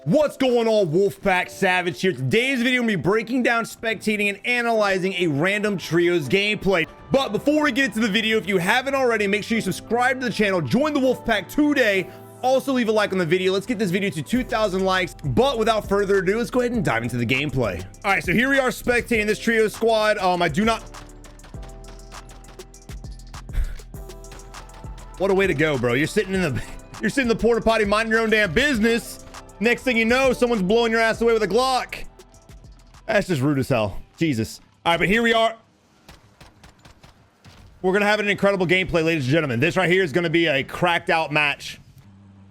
What's going on, Wolfpack Savage here. Today's video will be breaking down, spectating, and analyzing a random trios gameplay. But before we get into the video, if you haven't already, make sure you subscribe to the channel, join the Wolfpack today. Also leave a like on the video. Let's get this video to 2,000 likes. But without further ado, let's go ahead and dive into the gameplay. All right, so here we are spectating this trio squad. I do not... What a way to go, bro. You're sitting in the porta potty minding your own damn business. Next thing you know, someone's blowing your ass away with a Glock. That's just rude as hell. Jesus. All right, but here we are. We're going to have an incredible gameplay, ladies and gentlemen. This right here is going to be a cracked out match.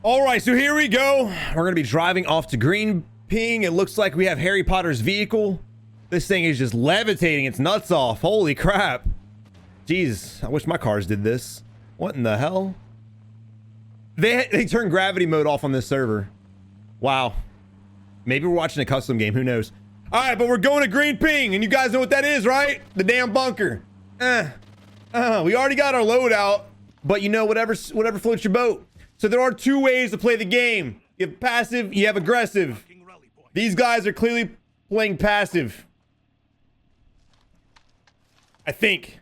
All right, so here we go. We're going to be driving off to Green Ping. It looks like we have Harry Potter's vehicle. This thing is just levitating its nuts off. Holy crap. Jesus, I wish my cars did this. What in the hell? They turned gravity mode off on this server. Wow. Maybe we're watching a custom game. Who knows? All right, but we're going to Green Ping, and you guys know what that is, right? The damn bunker. We already got our loadout, but you know, whatever floats your boat. So there are two ways to play the game. You have passive, you have aggressive. These guys are clearly playing passive. I think.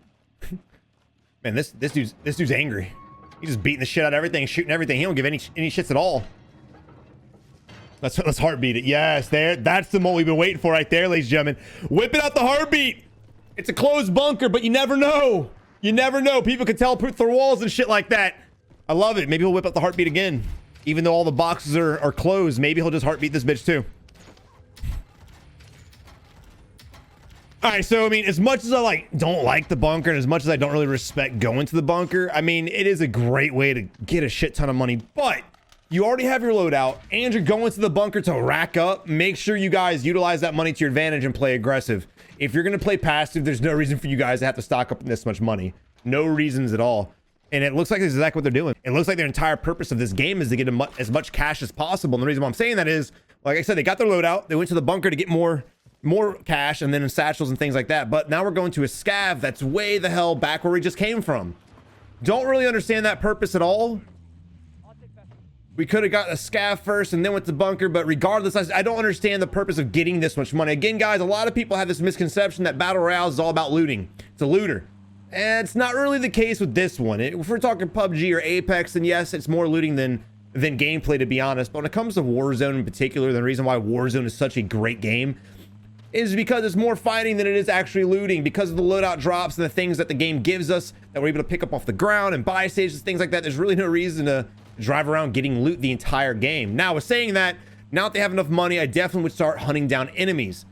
Man, this dude's angry. He's just beating the shit out of everything, shooting everything. He don't give any shits at all. Let's heartbeat it. Yes, that's the moment we've been waiting for right there, ladies and gentlemen. Whipping out the heartbeat. It's a closed bunker, but you never know. You never know. People can teleport through walls and shit like that. I love it. Maybe he'll whip out the heartbeat again. Even though all the boxes are closed, maybe he'll just heartbeat this bitch too. All right, so I mean, as much as I don't like the bunker, and as much as I don't really respect going to the bunker, I mean, it is a great way to get a shit ton of money, but you already have your loadout and you're going to the bunker to rack up. Make sure you guys utilize that money to your advantage and play aggressive. If you're going to play passive, there's no reason for you guys to have to stock up this much money. No reasons at all. And it looks like this is exactly what they're doing. It looks like their entire purpose of this game is to get as much cash as possible. And the reason why I'm saying that is, like I said, they got their loadout. They went to the bunker to get more cash, and then in satchels and things like that. But now we're going to a scav that's way the hell back where we just came from. Don't really understand that purpose at all. We could have got a scav first and then went to bunker, but regardless, I don't understand the purpose of getting this much money. Again, guys, a lot of people have this misconception that Battle Royale is all about looting. It's a looter. And it's not really the case with this one. If we're talking PUBG or Apex, then yes, it's more looting than gameplay, to be honest. But when it comes to Warzone in particular, the reason why Warzone is such a great game is because it's more fighting than it is actually looting, because of the loadout drops and the things that the game gives us that we're able to pick up off the ground and buy stages, things like that. There's really no reason to drive around getting loot the entire game. Now, with saying that, now that they have enough money, I definitely would start hunting down enemies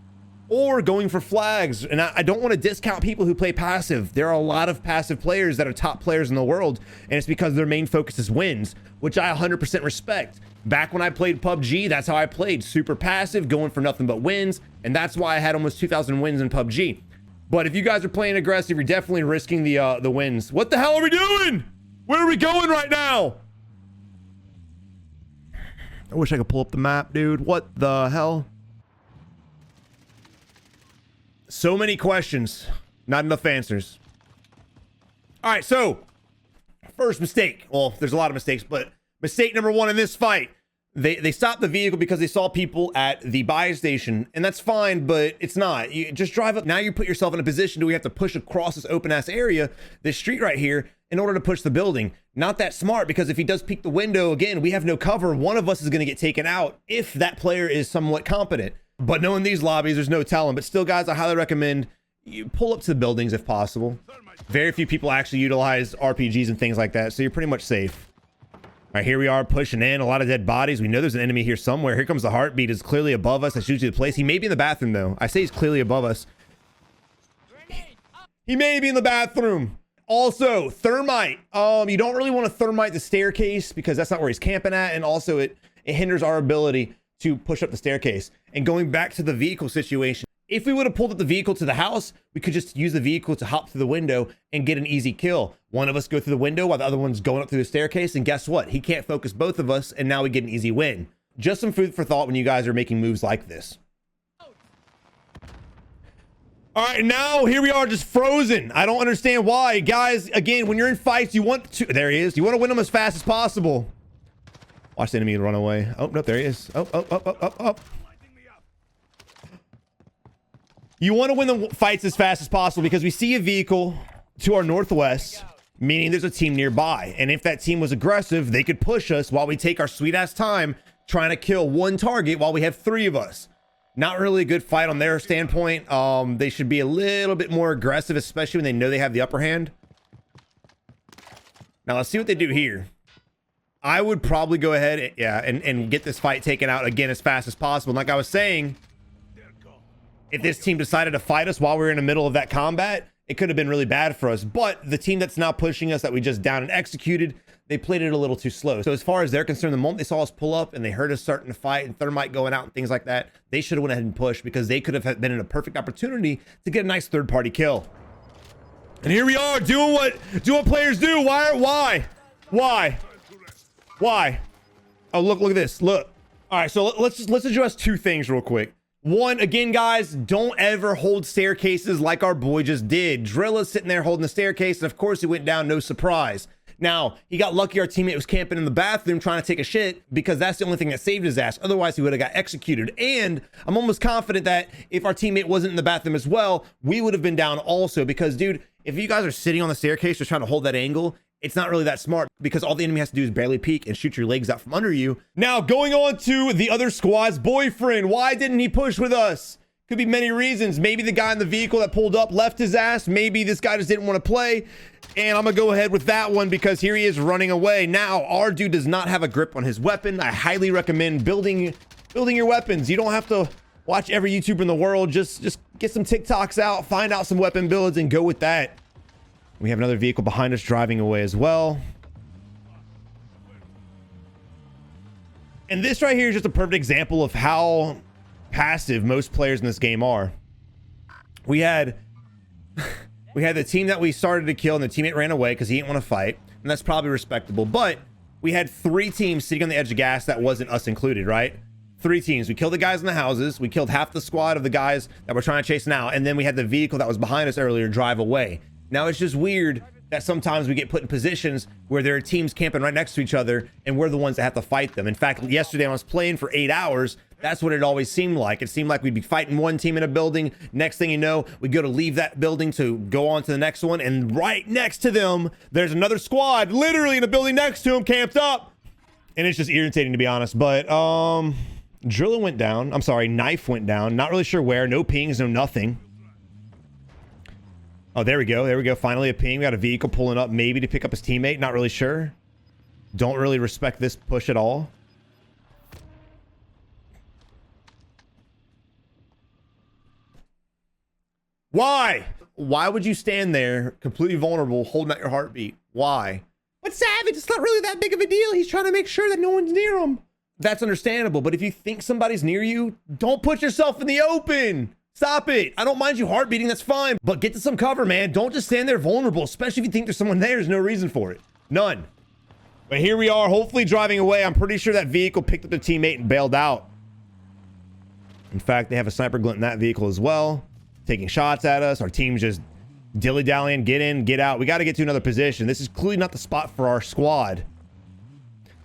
or going for flags. And I don't want to discount people who play passive. There are a lot of passive players that are top players in the world, and it's because their main focus is wins, which I 100% respect. Back when I played PUBG, that's how I played. Super passive, going for nothing but wins, and that's why I had almost 2,000 wins in PUBG. But if you guys are playing aggressive, you're definitely risking the wins. What the hell are we doing? Where are we going right now? I wish I could pull up the map, dude. What the hell? So many questions, not enough answers. All right, so first mistake. Well, there's a lot of mistakes, but mistake number one in this fight. They stopped the vehicle because they saw people at the buy station, and that's fine, but it's not. You just drive up. Now you put yourself in a position where you have to push across this open ass area, this street right here, in order to push the building. Not that smart, because if he does peek the window again, we have no cover. One of us is going to get taken out if that player is somewhat competent. But knowing these lobbies, there's no telling. But still, guys, I highly recommend you pull up to the buildings if possible. Very few people actually utilize RPGs and things like that, so you're pretty much safe. All right, here we are pushing in. A lot of dead bodies. We know there's an enemy here somewhere. Here comes the heartbeat. It's clearly above us. That's usually the place. He may be in the bathroom, though. I say he's clearly above us. He may be in the bathroom. Also, thermite. You don't really want to thermite the staircase because that's not where he's camping at. And also, it hinders our ability to push up the staircase. And going back to the vehicle situation, if we would have pulled up the vehicle to the house, we could just use the vehicle to hop through the window and get an easy kill. One of us go through the window while the other one's going up through the staircase, and guess what? He can't focus both of us, and now we get an easy win. Just some food for thought when you guys are making moves like this. All right, now here we are just frozen. I don't understand why. Guys, again, when you're in fights, you want to... There he is. You want to win them as fast as possible. Watch the enemy run away. Oh, no, there he is. Oh, oh, oh, oh, oh, oh. You want to win the fights as fast as possible because we see a vehicle to our northwest, meaning there's a team nearby. And if that team was aggressive, they could push us while we take our sweet ass time trying to kill one target while we have 3 of us. Not really a good fight on their standpoint. They should be a little bit more aggressive, especially when they know they have the upper hand. Now let's see what they do here. I would probably go ahead and get this fight taken out again as fast as possible. Like I was saying, if this team decided to fight us while we were in the middle of that combat, it could have been really bad for us. But the team that's now pushing us, that we just down and executed, they played it a little too slow. So as far as they're concerned, the moment they saw us pull up and they heard us starting to fight and thermite going out and things like that, they should have went ahead and pushed, because they could have been in a perfect opportunity to get a nice third-party kill. And here we are doing what players do. Why? Oh, look at this. Look. All right, so let's address 2 things real quick. One, again, guys, don't ever hold staircases like our boy just did. Drilla's sitting there holding the staircase, and of course he went down, no surprise. Now, he got lucky our teammate was camping in the bathroom trying to take a shit, because that's the only thing that saved his ass. Otherwise, he would have got executed. And I'm almost confident that if our teammate wasn't in the bathroom as well, we would have been down also. Because, dude, if you guys are sitting on the staircase just trying to hold that angle, it's not really that smart, because all the enemy has to do is barely peek and shoot your legs out from under you. Now, going on to the other squad's boyfriend. Why didn't he push with us? Could be many reasons. Maybe the guy in the vehicle that pulled up left his ass. Maybe this guy just didn't want to play. And I'm going to go ahead with that one, because here he is running away. Now, our dude does not have a grip on his weapon. I highly recommend building your weapons. You don't have to watch every YouTuber in the world. Just get some TikToks out, find out some weapon builds, and go with that. We have another vehicle behind us driving away as well. And this right here is just a perfect example of how passive most players in this game are. We had the team that we started to kill, and the teammate ran away because he didn't want to fight. And that's probably respectable. But we had 3 teams sitting on the edge of gas that wasn't us included, right? 3 teams. We killed the guys in the houses. We killed half the squad of the guys that we're trying to chase now. And then we had the vehicle that was behind us earlier drive away. Now, it's just weird that sometimes we get put in positions where there are teams camping right next to each other, and we're the ones that have to fight them. In fact, yesterday I was playing for 8 hours. That's what it always seemed like. It seemed like we'd be fighting one team in a building. Next thing you know, we go to leave that building to go on to the next one, and right next to them, there's another squad literally in the building next to them camped up. And it's just irritating, to be honest. But Driller went down. I'm sorry, Knife went down. Not really sure where. No pings, no nothing. Oh, there we go. There we go. Finally a ping. We got a vehicle pulling up, maybe to pick up his teammate. Not really sure. Don't really respect this push at all. Why? Why would you stand there completely vulnerable, holding out your heartbeat? Why? But Savage, it's not really that big of a deal. He's trying to make sure that no one's near him. That's understandable. But if you think somebody's near you, don't put yourself in the open. Stop it. I don't mind you heart beating. That's fine. But get to some cover, man. Don't just stand there vulnerable, especially if you think there's someone there. There's no reason for it. None. But here we are, hopefully driving away. I'm pretty sure that vehicle picked up their teammate and bailed out. In fact, they have a sniper glint in that vehicle as well, taking shots at us. Our team's just dilly-dallying. Get in, get out. We got to get to another position. This is clearly not the spot for our squad.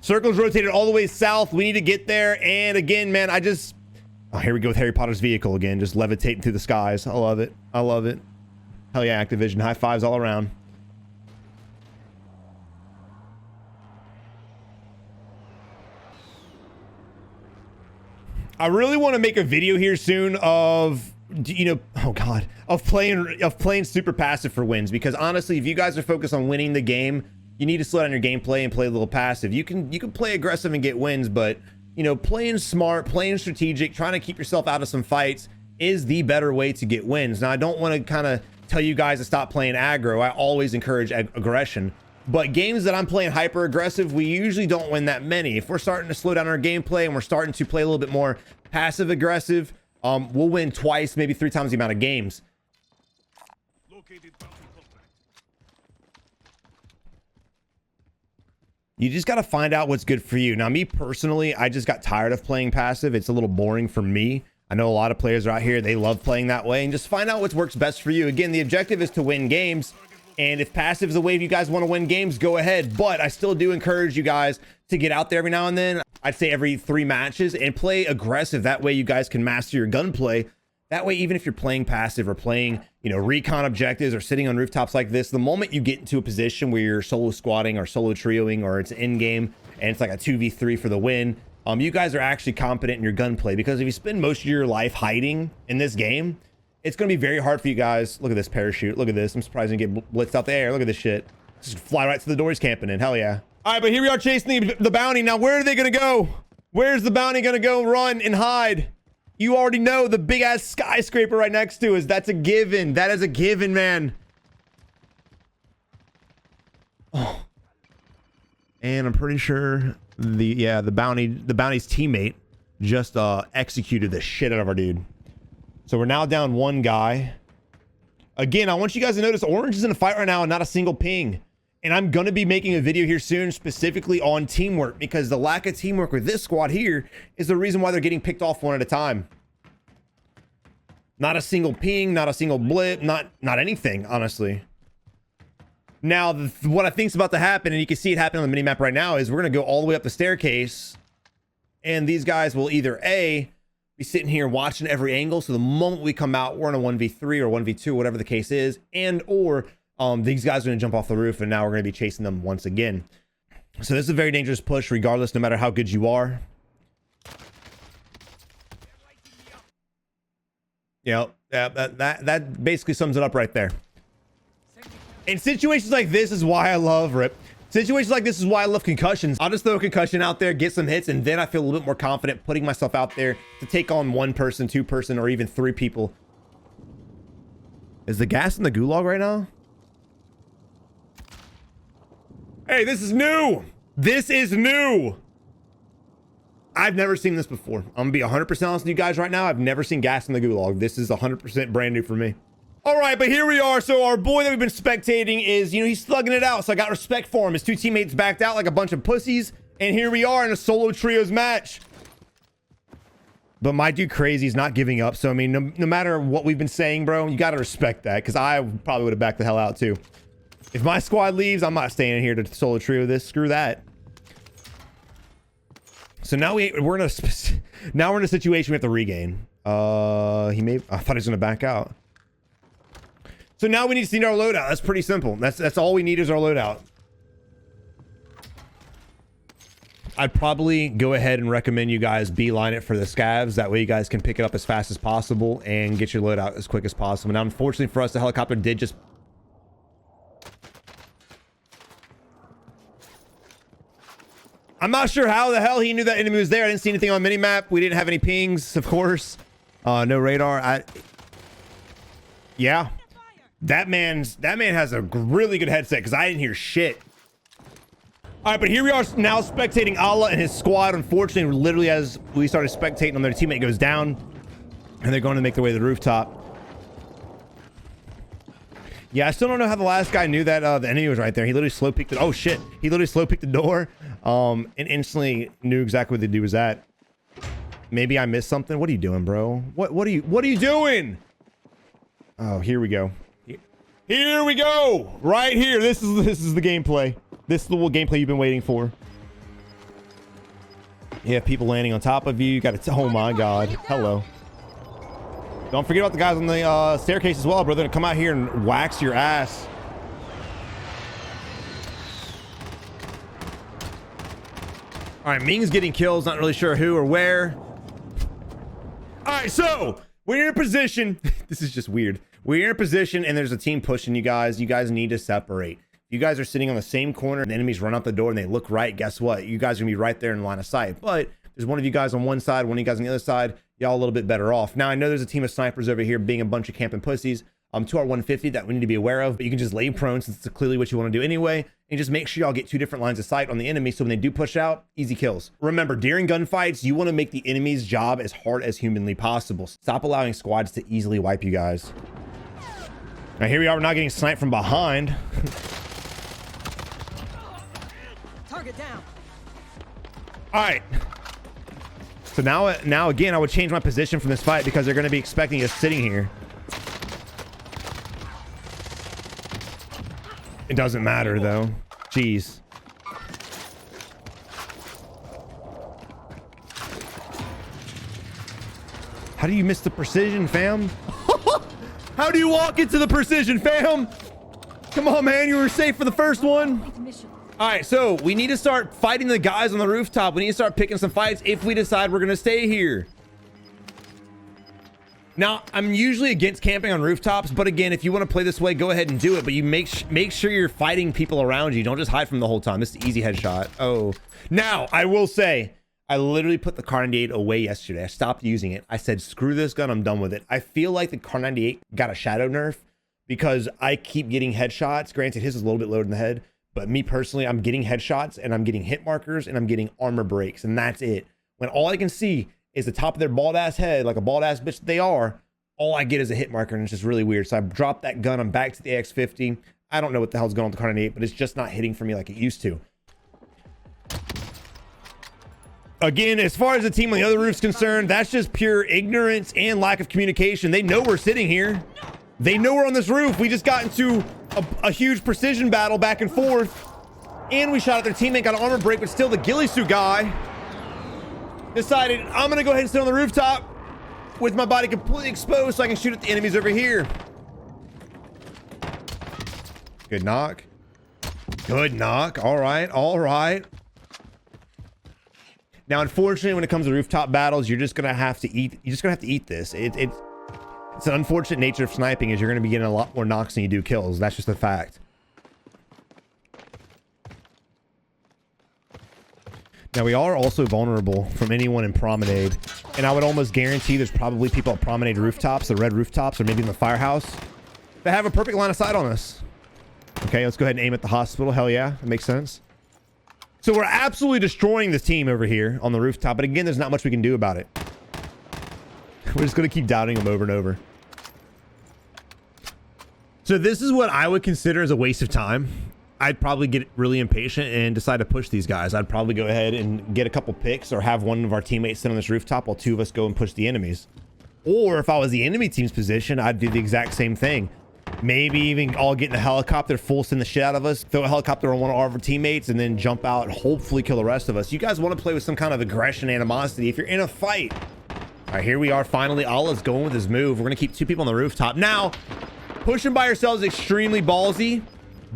Circle's rotated all the way south. We need to get there. And again, man, oh, here we go with Harry Potter's vehicle again, just levitating through the skies. I love it. I love it. Hell yeah, Activision. High fives all around. I really want to make a video here soon of, you know, oh god, of playing super passive for wins, because honestly, if you guys are focused on winning the game, you need to slow down your gameplay and play a little passive. You can play aggressive and get wins, but you know, playing smart, playing strategic, trying to keep yourself out of some fights is the better way to get wins. Now, I don't want to kind of tell you guys to stop playing aggro. I always encourage aggression. But games that I'm playing hyper aggressive, we usually don't win that many. If we're starting to slow down our gameplay and we're starting to play a little bit more passive aggressive, we'll win twice, maybe 3 times the amount of games. You just got to find out what's good for you. Now, me personally, I just got tired of playing passive. It's a little boring for me. I know a lot of players are out here, they love playing that way, and just find out what works best for you. Again, the objective is to win games. And if passive is the way you guys want to win games, go ahead. But I still do encourage you guys to get out there every now and then. I'd say every 3 matches and play aggressive. That way you guys can master your gunplay. That way, even if you're playing passive or playing, you know, recon objectives or sitting on rooftops like this, the moment you get into a position where you're solo squatting or solo trioing or it's in game and it's like a 2v3 for the win, you guys are actually competent in your gunplay. Because if you spend most of your life hiding in this game, it's going to be very hard for you guys. Look at this parachute. Look at this. I'm surprised you get blitzed out the air. Look at this shit. Just fly right to the door he's camping in. Hell yeah. All right, but here we are chasing the bounty. Now, where are they going to go? Where's the bounty going to go run and hide? You already know the big ass skyscraper right next to us. That's a given. That is a given, man. Oh. And I'm pretty sure the bounty's teammate just executed the shit out of our dude. So we're now down 1 guy. Again, I want you guys to notice Orange is in a fight right now and not a single ping. And I'm going to be making a video here soon specifically on teamwork, because the lack of teamwork with this squad here is the reason why they're getting picked off one at a time. Not a single ping, not a single blip, not anything, honestly. Now, what I think's about to happen, and you can see it happening on the minimap right now, is we're going to go all the way up the staircase. And these guys will either A, be sitting here watching every angle. So the moment we come out, we're in a 1v3 or 1v2, whatever the case is. And or these guys are going to jump off the roof and now we're going to be chasing them once again. So this is a very dangerous push regardless, no matter how good you are. Yeah, that basically sums it up right there. In situations like this is why I love RIP. Situations like this is why I love concussions. I'll just throw a concussion out there, get some hits, and then I feel a little bit more confident putting myself out there to take on 1 person, 2 person, or even 3 people. Is the gas in the gulag right now? Hey, this is new. This is new. I've never seen this before. I'm gonna be 100% honest with you guys right now. I've never seen gas in the gulag. This is 100% brand new for me. All right, but here we are. So our boy that we've been spectating is, you know, he's slugging it out. So I got respect for him. His 2 teammates backed out like a bunch of pussies. And here we are in a solo trios match. But my dude Crazy's not giving up. So, I mean, no matter what we've been saying, bro, you got to respect that. Because I probably would have backed the hell out too. If my squad leaves, I'm not staying in here to solo trio this. Screw that. So now we're in a situation we have to regain. I thought he was going to back out. So now we need to see our loadout. That's pretty simple. That's all we need is our loadout. I'd probably go ahead and recommend you guys beeline it for the scavs. That way you guys can pick it up as fast as possible and get your loadout as quick as possible. Now, unfortunately for us, the helicopter did just... I'm not sure how the hell he knew that enemy was there. I didn't see anything on minimap. We didn't have any pings, of course. No radar. Yeah. That man has a really good headset because I didn't hear shit. All right, but here we are now spectating Allah and his squad. Unfortunately, literally as we started spectating them, their teammate goes down and they're going to make their way to the rooftop. Yeah, I still don't know how the last guy knew that the enemy was right there. He literally slow peeked it. Oh shit, he literally slow peeked the door and instantly knew exactly what the dude was at. Maybe I missed something. What are you doing, bro? What are you doing? Oh, here we go. Here we go. Right here. This is the gameplay. This is the gameplay you've been waiting for. You have people landing on top of you. You got to... Oh my god. Hello. Don't forget about the guys on the staircase as well, bro. They're gonna come out here and wax your ass. All right, Ming's getting kills. Not really sure who or where. All right, so we're in a position. This is just weird. We're in a position and there's a team pushing you guys. You guys need to separate. You guys are sitting on the same corner and the enemies run out the door and they look right. Guess what? You guys are gonna be right there in line of sight. But there's one of you guys on one side, one of you guys on the other side. Y'all a little bit better off. Now, I know there's a team of snipers over here being a bunch of camping pussies. To our 150 that we need to be aware of, but you can just lay prone since it's clearly what you want to do anyway, and just make sure y'all get 2 different lines of sight on the enemy so when they do push out, easy kills. Remember, during gunfights, you want to make the enemy's job as hard as humanly possible. Stop allowing squads to easily wipe you guys. Now here we are, we're not getting sniped from behind. Target down. All right. So now again, I would change my position from this fight because they're going to be expecting us sitting here. It doesn't matter though. Jeez. How do you miss the precision, fam? How do you walk into the precision, fam? Come on, man. You were safe for the first one. All right, so we need to start fighting the guys on the rooftop. We need to start picking some fights if we decide we're going to stay here. Now, I'm usually against camping on rooftops, but again, if you want to play this way, go ahead and do it. But you make sure you're fighting people around you. Don't just hide from the whole time. This is an easy headshot. Oh, now I will say, I literally put the Kar 98 away yesterday. I stopped using it. I said, screw this gun. I'm done with it. I feel like the Kar 98 got a shadow nerf because I keep getting headshots. Granted, his is a little bit lower in the head, but me personally, I'm getting headshots and I'm getting hit markers and I'm getting armor breaks, and that's it. When all I can see is the top of their bald ass head, like a bald ass bitch that they are, all I get is a hit marker, and it's just really weird. So I dropped that gun. I'm back to the AX50. I don't know what the hell's going on with the Kar 98, but it's just not hitting for me like it used to. Again, as far as the team on the other roof's concerned, that's just pure ignorance and lack of communication. They know we're sitting here. They know we're on this roof. We just got into a huge precision battle back and forth, and we shot at their teammate, got an armor break, but still the ghillie suit guy decided, I'm gonna go ahead and sit on the rooftop with my body completely exposed so I can shoot at the enemies over here. Good knock. Good knock. All right, all right. Now, unfortunately, when it comes to rooftop battles, you're just gonna have to eat. You're just gonna have to eat this. It's an unfortunate nature of sniping is you're gonna be getting a lot more knocks than you do kills. That's just a fact. Now, we are also vulnerable from anyone in Promenade, and I would almost guarantee there's probably people at Promenade rooftops, the red rooftops, or maybe in the firehouse, that have a perfect line of sight on us. Okay, let's go ahead and aim at the hospital. Hell yeah, that makes sense. So we're absolutely destroying this team over here on the rooftop, but again, there's not much we can do about it. We're just going to keep doubting them over and over. So this is what I would consider as a waste of time. I'd probably get really impatient and decide to push these guys. I'd probably go ahead and get a couple picks or have one of our teammates sit on this rooftop while two of us go and push the enemies. Or if I was the enemy team's position, I'd do the exact same thing. Maybe even all get in the helicopter, full send the shit out of us, throw a helicopter on one of our teammates, and then jump out and hopefully kill the rest of us. You guys want to play with some kind of aggression, animosity if you're in a fight. All right, here we are finally. Allah's going with his move. We're going to keep two people on the rooftop. Now, pushing by yourselves is extremely ballsy,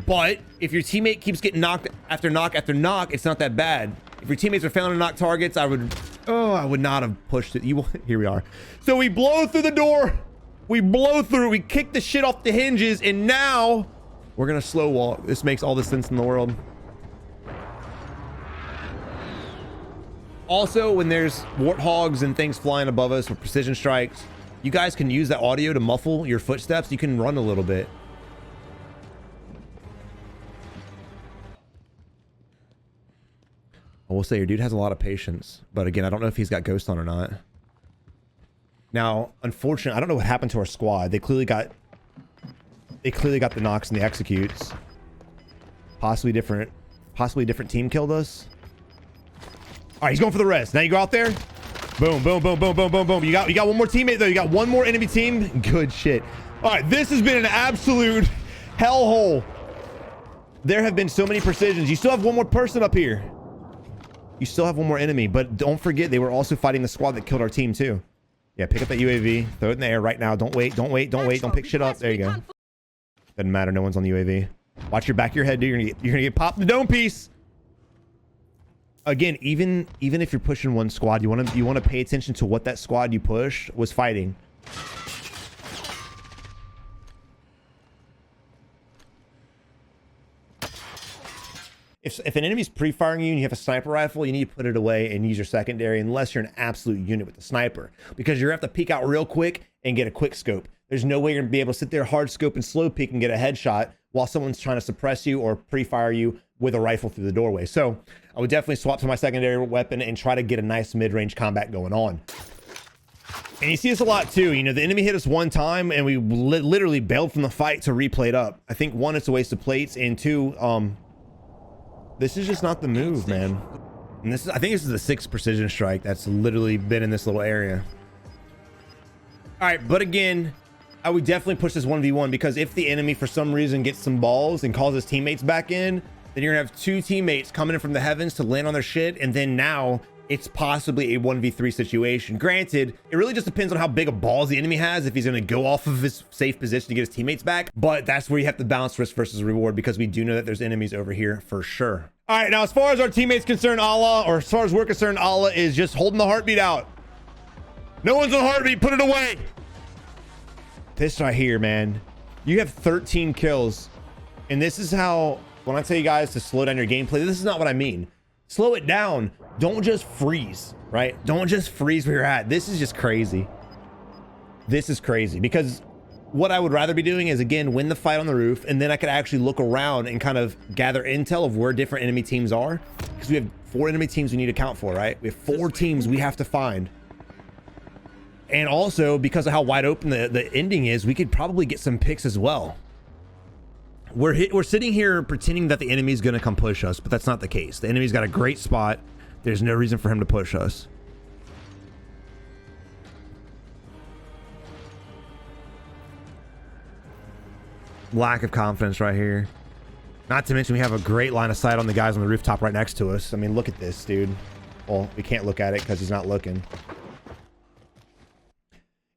but if your teammate keeps getting knocked after knock after knock, it's not that bad. If your teammates are failing to knock targets, I would not have pushed it. Here we are. So we blow through the door. We blow through, we kick the shit off the hinges, and now we're gonna slow walk. This makes all the sense in the world. Also, when there's warthogs and things flying above us with precision strikes, you guys can use that audio to muffle your footsteps. You can run a little bit. I will say your dude has a lot of patience, but again, I don't know if he's got ghost on or not. Now, unfortunately, I don't know what happened to our squad. They clearly got the knocks and the executes. Possibly different team killed us. All right, he's going for the rest. Now you go out there. Boom, boom, boom, boom, boom, boom, boom. You got one more teammate though. You got one more enemy team. Good shit. All right, this has been an absolute hellhole. There have been so many precisions. You still have one more person up here. You still have one more enemy, but don't forget they were also fighting the squad that killed our team too. Yeah, pick up that UAV. Throw it in the air right now. Don't wait. Don't wait. Don't wait. Don't pick shit up. There you go. Doesn't matter. No one's on the UAV. Watch your back of your head, dude. You're gonna get popped in the dome piece. Again, even if you're pushing one squad, you want to pay attention to what that squad you push was fighting. If an enemy's pre-firing you and you have a sniper rifle, you need to put it away and use your secondary unless you're an absolute unit with the sniper, because you're gonna have to peek out real quick and get a quick scope. There's no way you're gonna be able to sit there hard scope and slow peek and get a headshot while someone's trying to suppress you or pre-fire you with a rifle through the doorway. So I would definitely swap to my secondary weapon and try to get a nice mid-range combat going on. And you see this a lot too. You know, the enemy hit us one time and we literally bailed from the fight to replay it up. I think one, it's a waste of plates, and two, this is just not the move, man. And I think this is the 6th precision strike that's literally been in this little area. All right, but again, I would definitely push this 1v1, because if the enemy for some reason gets some balls and calls his teammates back in, then you're gonna have two teammates coming in from the heavens to land on their shit, and then now it's possibly a 1v3 situation. Granted, it really just depends on how big of balls the enemy has, if he's gonna go off of his safe position to get his teammates back, but that's where you have to balance risk versus reward, because we do know that there's enemies over here for sure. All right, now as far as our teammates concerned, Allah, or as far as we're concerned, Allah is just holding the heartbeat out. No one's on heartbeat, put it away. This right here, man, you have 13 kills, and this is how, when I tell you guys to slow down your gameplay, this is not what I mean. Slow it down. Don't just freeze, right? Don't just freeze where you're at. This is just crazy. This is crazy, because what I would rather be doing is, again, win the fight on the roof, and then I could actually look around and kind of gather intel of where different enemy teams are, because we have 4 enemy teams we need to account for, right? We have 4 teams we have to find. And also, because of how wide open the ending is, we could probably get some picks as well. We're sitting here pretending that the enemy's going to come push us, but that's not the case. The enemy's got a great spot. There's no reason for him to push us. Lack of confidence right here. Not to mention we have a great line of sight on the guys on the rooftop right next to us. I mean, look at this, dude. Well, we can't look at it because he's not looking.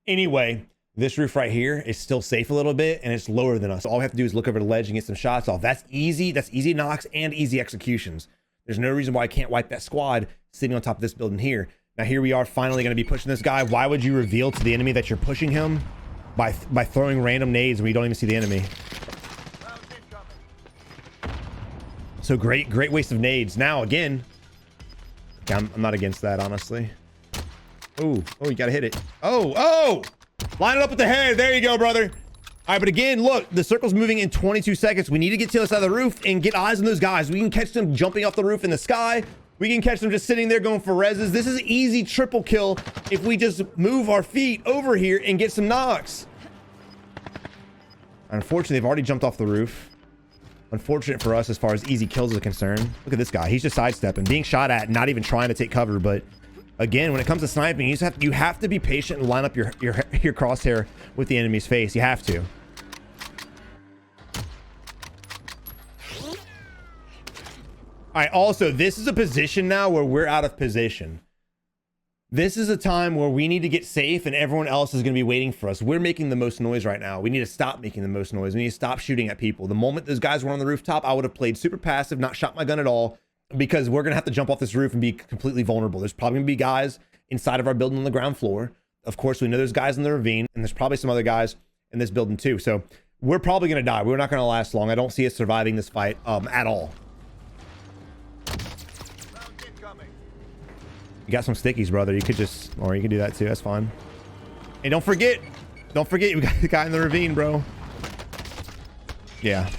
Anyway, this roof right here is still safe a little bit, and it's lower than us. All we have to do is look over the ledge and get some shots off. That's easy. That's easy knocks and easy executions. There's no reason why I can't wipe that squad sitting on top of this building here. Now here we are, finally going to be pushing this guy. Why would you reveal to the enemy that you're pushing him by throwing random nades when you don't even see the enemy? So great waste of nades. Now again, I'm not against that, honestly. Oh, you gotta hit it. Oh, line it up with the head. There you go, brother. All right, but again, look, the circle's moving in 22 seconds. We need to get to the side of the roof and get eyes on those guys. We can catch them jumping off the roof in the sky. We can catch them just sitting there going for reses. This is an easy triple kill if we just move our feet over here and get some knocks. Unfortunately, they've already jumped off the roof. Unfortunate for us as far as easy kills are concerned. Look at this guy. He's just sidestepping, being shot at, not even trying to take cover. But again, when it comes to sniping, you have to be patient and line up your crosshair with the enemy's face. You have to. All right, also, this is a position now where we're out of position. This is a time where we need to get safe and everyone else is going to be waiting for us. We're making the most noise right now. We need to stop making the most noise. We need to stop shooting at people. The moment those guys were on the rooftop, I would have played super passive, not shot my gun at all, because we're going to have to jump off this roof and be completely vulnerable. There's probably going to be guys inside of our building on the ground floor. Of course, we know there's guys in the ravine, and there's probably some other guys in this building too. So we're probably going to die. We're not going to last long. I don't see us surviving this fight at all. You got some stickies, brother. You could just, or you can do that too. That's fine. And don't forget, we got the guy in the ravine, bro. Yeah.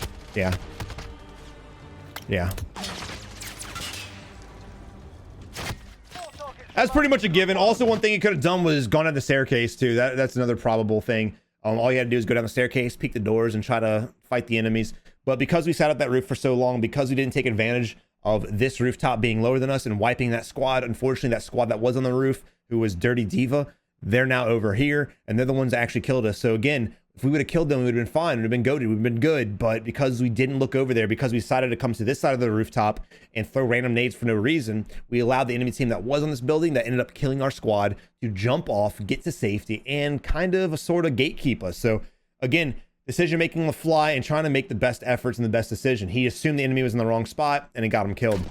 That's pretty much a given. Also, one thing he could have done was gone down the staircase too. That's another probable thing. All you had to do is go down the staircase, peek the doors, and try to fight the enemies. But because we sat up that roof for so long, because we didn't take advantage of this rooftop being lower than us and wiping that squad, unfortunately, that squad that was on the roof, who was Dirty Diva, they're now over here, and they're the ones that actually killed us. So again, if we would have killed them, we would have been fine. We'd have been goated. We've been good. But because we didn't look over there, because we decided to come to this side of the rooftop and throw random nades for no reason, we allowed the enemy team that was on this building that ended up killing our squad to jump off, get to safety, and kind of a sort of gatekeep us. So again, decision making on the fly and trying to make the best efforts and the best decision. He assumed the enemy was in the wrong spot and it got him killed.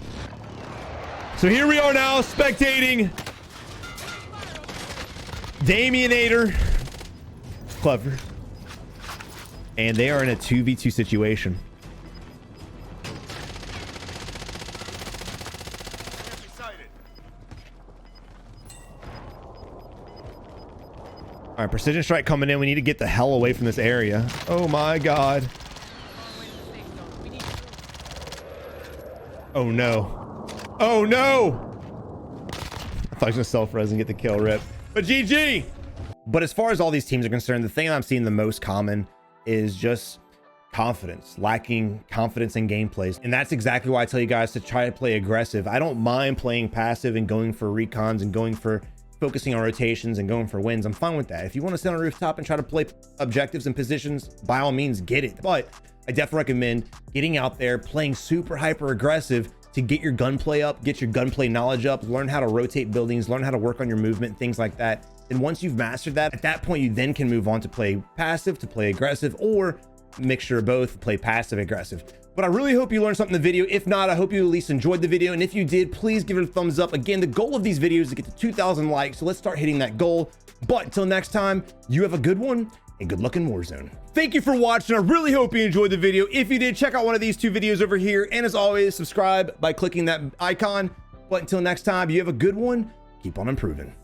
So here we are now, spectating Damianator. Clever. And they are in a 2v2 situation. All right, precision strike coming in. We need to get the hell away from this area. Oh my god. Oh no. Oh no. I thought I was gonna self-res and get the kill, rip. But GG. But as far as all these teams are concerned, the thing I'm seeing the most common is just confidence, lacking confidence in gameplays. And that's exactly why I tell you guys to try to play aggressive. I don't mind playing passive and going for recons and going for focusing on rotations and going for wins, I'm fine with that. If you want to sit on a rooftop and try to play objectives and positions, by all means, get it. But I definitely recommend getting out there, playing super hyper aggressive to get your gunplay up, get your gunplay knowledge up, learn how to rotate buildings, learn how to work on your movement, things like that. And once you've mastered that, at that point, you then can move on to play passive, to play aggressive, or mixture of both, play passive aggressive. But I really hope you learned something in the video. If not, I hope you at least enjoyed the video. And if you did, please give it a thumbs up. Again, the goal of these videos is to get to 2,000 likes. So let's start hitting that goal. But until next time, you have a good one and good luck in Warzone. Thank you for watching. I really hope you enjoyed the video. If you did, check out one of these 2 videos over here. And as always, subscribe by clicking that icon. But until next time, you have a good one. Keep on improving.